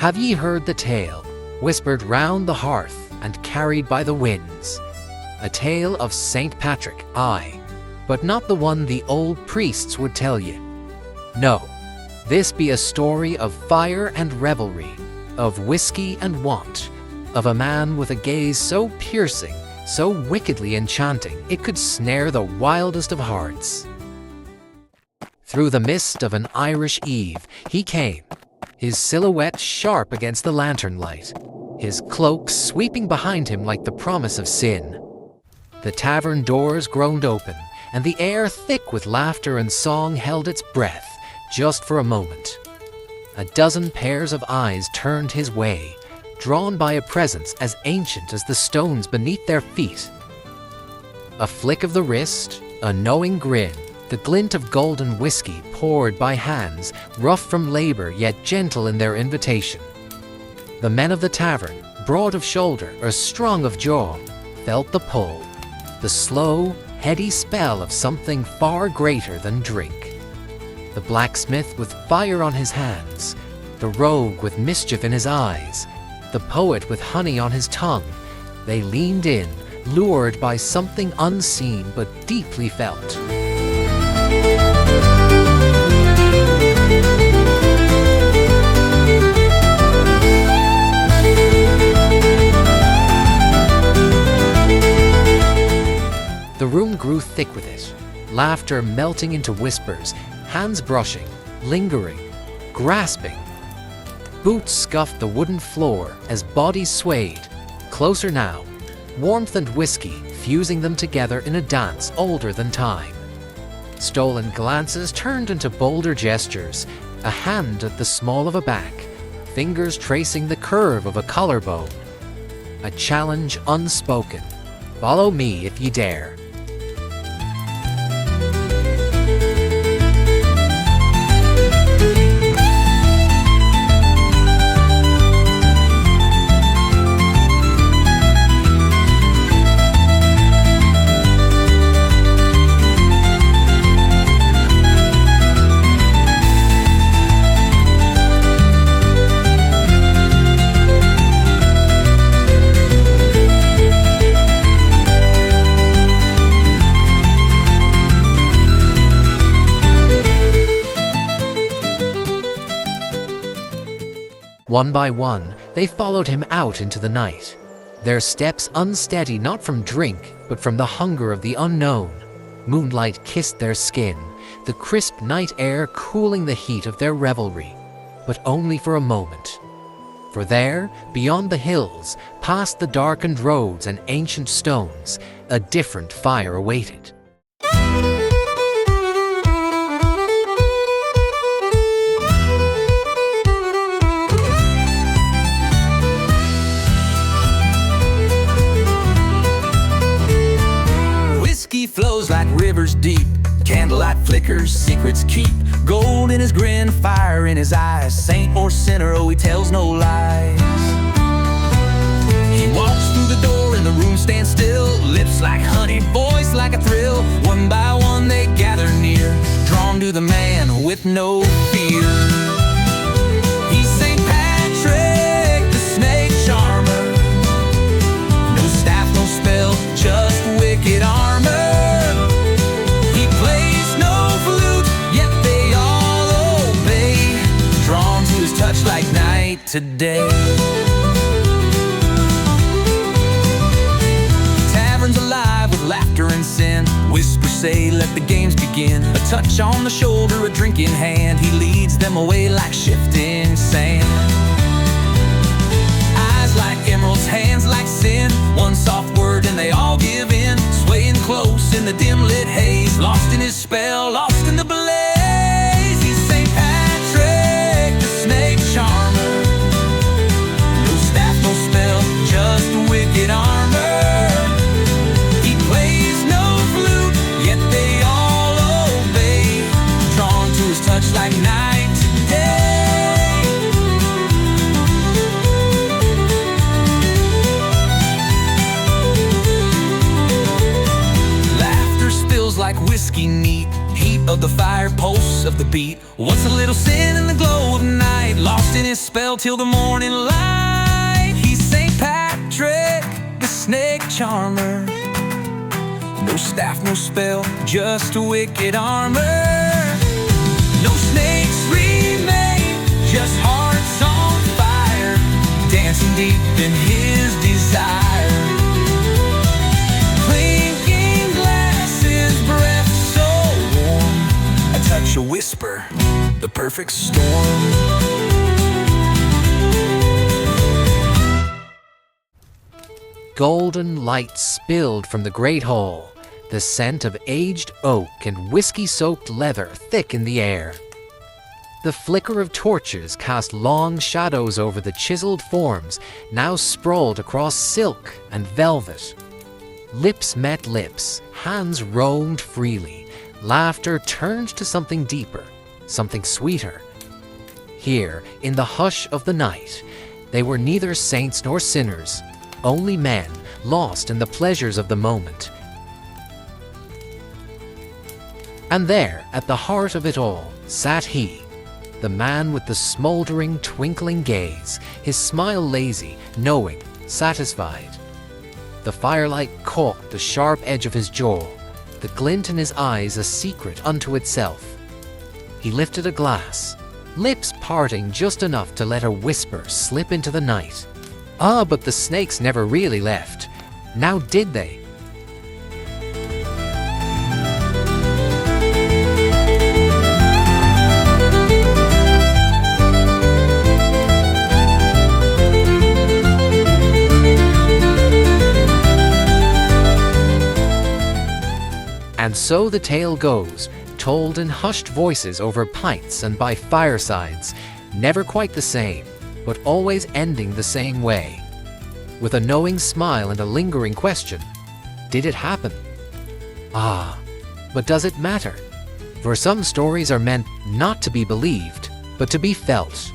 Have ye heard the tale, whispered round the hearth and carried by the winds? A tale of Saint Patrick, aye, but not the one the old priests would tell ye. No, this be a story of fire and revelry, of whiskey and want, of a man with a gaze so piercing, so wickedly enchanting, it could snare the wildest of hearts. Through the mist of an Irish eve he came, his silhouette sharp against the lantern light, his cloak sweeping behind him like the promise of sin. The tavern doors groaned open, and the air thick with laughter and song held its breath, just for a moment. A dozen pairs of eyes turned his way, drawn by a presence as ancient as the stones beneath their feet. A flick of the wrist, a knowing grin, the glint of golden whiskey poured by hands, rough from labor yet gentle in their invitation. The men of the tavern, broad of shoulder or strong of jaw, felt the pull, the slow, heady spell of something far greater than drink. The blacksmith with fire on his hands, the rogue with mischief in his eyes, the poet with honey on his tongue, they leaned in, lured by something unseen but deeply felt. The room grew thick with it, laughter melting into whispers, hands brushing, lingering, grasping. Boots scuffed the wooden floor as bodies swayed, closer now, warmth and whiskey fusing them together in a dance older than time. Stolen glances turned into bolder gestures, a hand at the small of a back, fingers tracing the curve of a collarbone. A challenge unspoken. Follow me if ye dare. One by one, they followed him out into the night, their steps unsteady not from drink, but from the hunger of the unknown. Moonlight kissed their skin, the crisp night air cooling the heat of their revelry, but only for a moment. For there, beyond the hills, past the darkened roads and ancient stones, a different fire awaited. Flows like rivers deep, candlelight flickers, secrets keep. Gold in his grin, fire in his eyes, saint or sinner, oh, he tells no lies. He walks through the door and the room stands still, lips like honey, voice like a thrill. One by one they gather near, drawn to the man with no fear. He's Saint Patrick, the snake charmer. No staff, no spell, just wicked armor. Like night today. Taverns alive with laughter and sin. Whispers say, let the games begin. A touch on the shoulder, a drink in hand. He leads them away like shifting sand. Eyes like emeralds, hands like sin. One soft word and they all give in. Swaying close in the dim lit haze. Lost in his spell, lost in the blaze. He's Saint Patrick, the snake charmer. No staff, no spell, just wicked armor. He plays no flute, yet they all obey, drawn to his touch like night to day. Laughter spills like whiskey neat, heat of the fire, pulse of the beat. What's a little sin in the glow of night? get lost in his spell till the morning light. He's St. Patrick, the snake charmer. No staff, no spell, just a wicked armor. No snakes remain, just hearts on fire, dancing deep in his desire. Clinking glasses, breath so warm, a touch, a whisper, the perfect storm. Golden light spilled from the great hall, the scent of aged oak and whiskey-soaked leather thick in the air. The flicker of torches cast long shadows over the chiseled forms now sprawled across silk and velvet. Lips met lips, hands roamed freely, laughter turned to something deeper, something sweeter. Here, in the hush of the night, they were neither saints nor sinners, only men lost in the pleasures of the moment. And there, at the heart of it all, sat he, the man with the smoldering, twinkling gaze, his smile lazy, knowing, satisfied. The firelight caught the sharp edge of his jaw, the glint in his eyes a secret unto itself. He lifted a glass, lips parting just enough to let a whisper slip into the night. Ah, but the snakes never really left. Now did they? And so the tale goes, told in hushed voices over pints and by firesides, never quite the same, but always ending the same way. With a knowing smile and a lingering question, did it happen? Ah, but does it matter? For some stories are meant not to be believed, but to be felt.